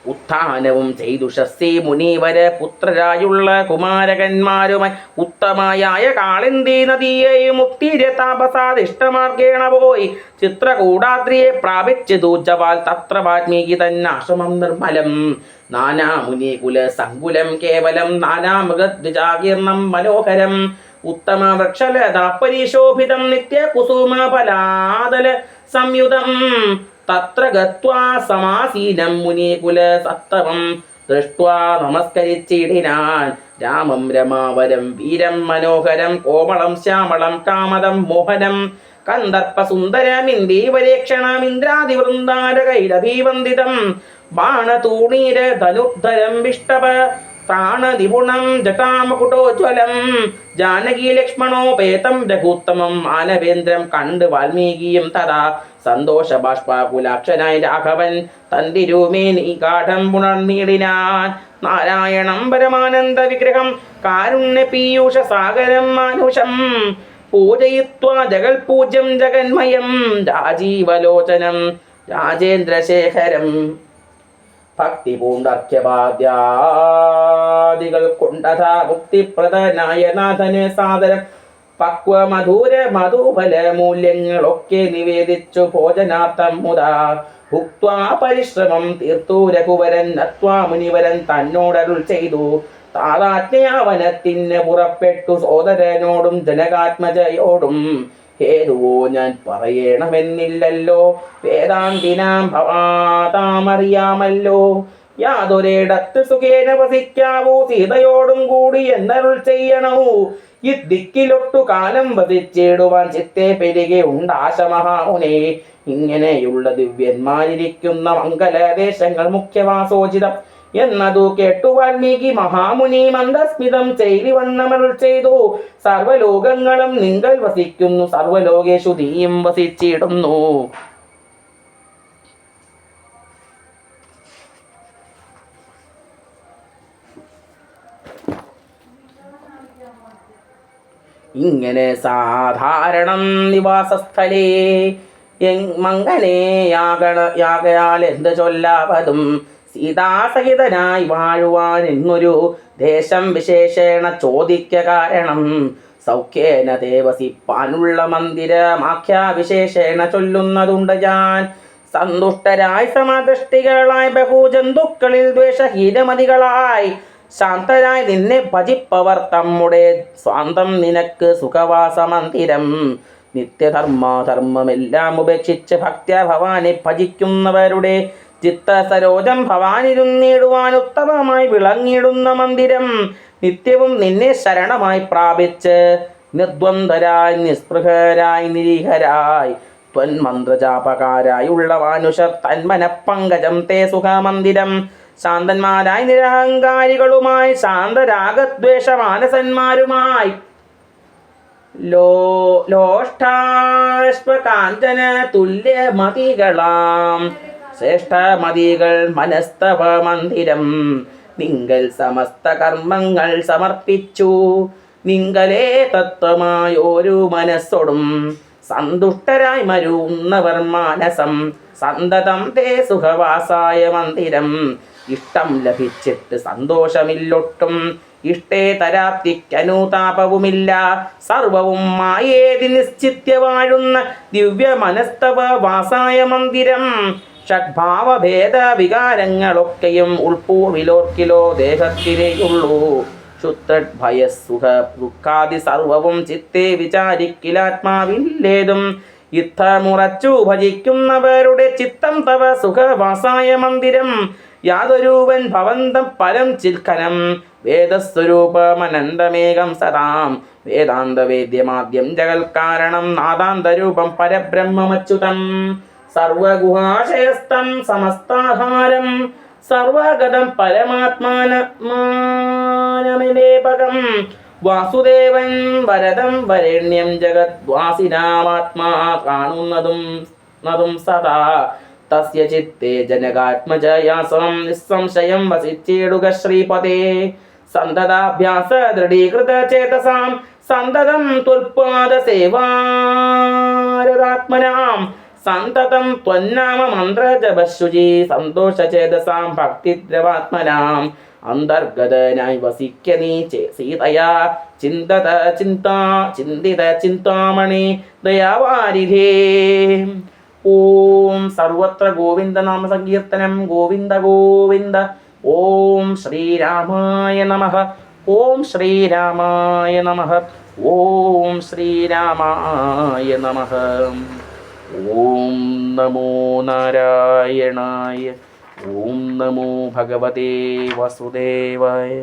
ഉത്ഥാനവും ചെയ്തു ശസ്തി മുനീവര പുത്രരായുള്ള കുമാരകന്മാരുമായി ഉത്തമയായ കാളിന്തി നദിയെയും മുക്തിരതാപസാദിഷ്ടമാർഗേണ പോയി ചിത്രകൂടാദ്രിയെ പ്രാപിച്ചു ദൂജവാൽ തത്ര വാൽമീകി തന്നാശ്രമം നിർമ്മലം നാനാമുനികുല സങ്കുലം കേവലം നാനാമൃഗദ്വിജാകീർണം മനോഹരം ഉത്തമ വൃക്ഷലതാപരിശോഭിതം നിത്യകുസുമഫലാദല സംയുതം തത്ര ഗത്വാ സമാസീനം മുനികുല സത്തമം ദൃഷ്ട്വാ നമസ്കരിച്ചിടിനാൻ രാമം രമാവരം വീരം മനോഹരം കോമളം ശ്യാമളം കാമദം മോഹനം കന്ദർപ്പസുന്ദരമിന്ദീവരേക്ഷണമിന്ദ്രാദിവൃന്ദാരകൈരഭീവന്ദിതം ബാണതൂണീര ധനുദ്ധരം വിഷ്ടപ പ്രാണനിപുണം ജടാമകുടോജ്വലം ജാനകീ ലക്ഷ്മണോപേതം രഘുത്തമം മാനവേന്ദ്രം കണ്ട് വാൽമീകിയും തഥാ സന്തോഷ ബാഷ്പാകുലാക്ഷനായി രാഘവൻ തന്തിരുമേനി ഗാഠം പുണർന്നിടിനാൻ നാരായണം പരമാനന്ദ വിഗ്രഹം കാരുണ്യ പീയൂഷ സാഗരം മാനുഷം പൂജയിത്വാ ജഗൽപൂജ്യം ജഗന്മയം രാജീവലോചനം രാജേന്ദ്രശേഖരം ഭക്തി പൂണ്ടർഘ്യപാദ്യാദികൾ കൊണ്ടഥാ മുക്തിപ്രദനായ നാഥന് സാദരം പക്വ മധുര മധുഫല മൂല്യങ്ങളൊക്കെ നിവേദിച്ചു ഭോജനാർത്ഥം മുതാ ഭുക്വാ പരിശ്രമം തീർത്തു രഘുവരൻ നത്വാ മുനിവരൻ തന്നോടരുൾ ചെയ്തു താതാജ്ഞാവനത്തിന് പുറപ്പെട്ടു സോദരനോടും ജനകാത്മജയോടും ഹേതുവോ ഞാൻ പറയണമെന്നില്ലല്ലോ വേദാന്തിനാം ഭവാതാമറിയാമല്ലോ യാതൊരിടത്ത് സുഖേന വസിക്കാവൂ സീതയോടും കൂടി എന്നരുൾ ചെയ്യണോ ഇദ്ദിക്കിലൊട്ടു കാലം വസിച്ചിടുവാൻ ചിത്തെ പെരുകെ ഉണ്ടാശ മഹാമുനെ ഇങ്ങനെയുള്ള ദിവ്യന്മാരിരിക്കുന്ന മംഗലദേശങ്ങൾ മുഖ്യവാസോചിതം എന്നതു കേട്ടു വാൽമീകി മഹാമുനി മന്ദസ്മിതം ചെയ്തി വണ്ണമരുൾ ചെയ്തു സർവലോകങ്ങളും നിങ്ങൾ വസിക്കുന്നു സർവലോകേഷു നീയും വസിച്ചിടുന്നു ഇങ്ങനെ സാധാരണം നിവാസസ്ഥലേ മംഗലേ യാഗയാൽ എന്ത് ചൊല്ലാവതും സീതാസഹിതനായി വാഴുവാൻ എന്നൊരു ദേശം വിശേഷേണ ചോദിക്ക കാരണം സൗഖ്യേന ദേവസിപ്പാനുള്ള മന്ദിരമാഖ്യാവിശേഷേണ ചൊല്ലുന്നതുണ്ട് ഞാൻ സന്തുഷ്ടരായി സമദൃഷ്ടികളായി ബഹുജന്തുക്കളിൽ ദ്വേഷഹീനമതികളായി ശാന്തരായി നിന്നെ ഭജിപ്പവർ തമ്മുടെ സ്വാന്തം നിനക്ക് സുഖവാസമന്ദിരം നിത്യധർമ്മധർമ്മമെല്ലാം ഉപേക്ഷിച്ച് ഭക്ത്യാ ഭവാനെ ഭജിക്കുന്നവരുടെ ചിത്തസരോജം ഭവാനിരുന്നിടുവാൻ ഉത്തമമായി വിളങ്ങിടുന്ന മന്ദിരം നിത്യവും നിന്നെ ശരണമായി പ്രാപിച്ച് നിർദ്വന്ദ്വരായി നിസ്പൃഹരായി നിരീഹരായി ത്വന്മന്ത്രജാപകാരായുള്ള വാനുഷർ തന്മനപ്പങ്കജം തേ സുഖമന്ദിരം ശാന്തന്മാരായി നിരഹങ്കാരികളുമായി ശാന്തരാഗദ്വേഷമാനസന്മാരുമായി ലോഷ്ടാശ്വകാഞ്ചന തുല്യമതികളാം ശ്രേഷ്ഠമതികൾ മനസ്തവ മന്ദിരം നിങ്കൽ സമസ്ത കർമ്മങ്ങൾ സമർപ്പിച്ചു നിങ്കലേ തത്വമായൊരു മനസ്സോടും സന്തുഷ്ടരായി മരുന്നവർ മാനസം സന്തതം തേ സുഖവാസായ മന്ദിരം ഇഷ്ടം ലഭിച്ചിട്ട് സന്തോഷമില്ലൊട്ടും ഇഷ്ടേതരാപ്തിക്കനുതാപവുമില്ല സർവവും മായേതി നിശ്ചിത്യ വാഴുന്ന ദിവ്യ മനസ്തവ വാസായ മന്ദിരം ഷഡ്ഭാവഭേദ വികാരങ്ങളൊക്കെയും ഉൾപ്പൂവിലോർക്കിലോ ദേഹത്തിലേയുള്ളൂ ശുദ്ധഭയസുഖ ദുഃഖാദി സർവവും ചിത്തെ വിചാരിക്കിലാത്മാവില്ലേതും യുദ്ധമുറച്ചു ഭജിക്കുന്നവരുടെ ചിത്തം തവ സുഖവാസായ മന്ദിരം യാതൊരുവൻ ഭവന്തം പരം ചിൽക്കനം വേദസ്വരൂപമനന്തമേകം സദാം വേദാന്തവേദ്യമാദ്യം ജഗൽക്കാരണം നാദാന്തരൂപം പരബ്രഹ്മമച്യുതം സർവഗുഹാശയസ്ഥം സമസ്താഹാരം സർവഗതം പരമാത്മാനമേപകം വാസുദേവൻ വരദം വരേണ്യം ജഗദ്വാസിനാമാത്മാ കാണുന്നതും സദാ തസ്യ ചിത്തേ ജനകാത്മജയാസം നിസ്സംശയം വസിച്ചിടുക ശ്രീപദേ സന്തതാഭ്യാസ ദൃഢീകൃത ചേതസാം സന്തതം തുൽപാദ സേവാരതാത്മനാം സന്തതം ത്വന്നാമ മന്ത്രജപശുചി സന്തോഷചേതസാം ഭക്തിദ്രവാത്മനാം അന്തർഗതനായി വസിക്ക നീ സീതയാ ചിന്തിത ചിന്താമണി ദയാവാരിധേ. ഓം സർവത്ര ഗോവിന്ദ നാമ സങ്കീർത്തനം ഗോവിന്ദ ഗോവിന്ദ. ഓം ശ്രീരാമായ നമഃ. ഓം ശ്രീരാമായ നമഃ. ഓം ശ്രീരാമായ നമഃ. ഓം നമോ നാരായണായ. ഓം നമോ ഭഗവതേ വാസുദേവായ.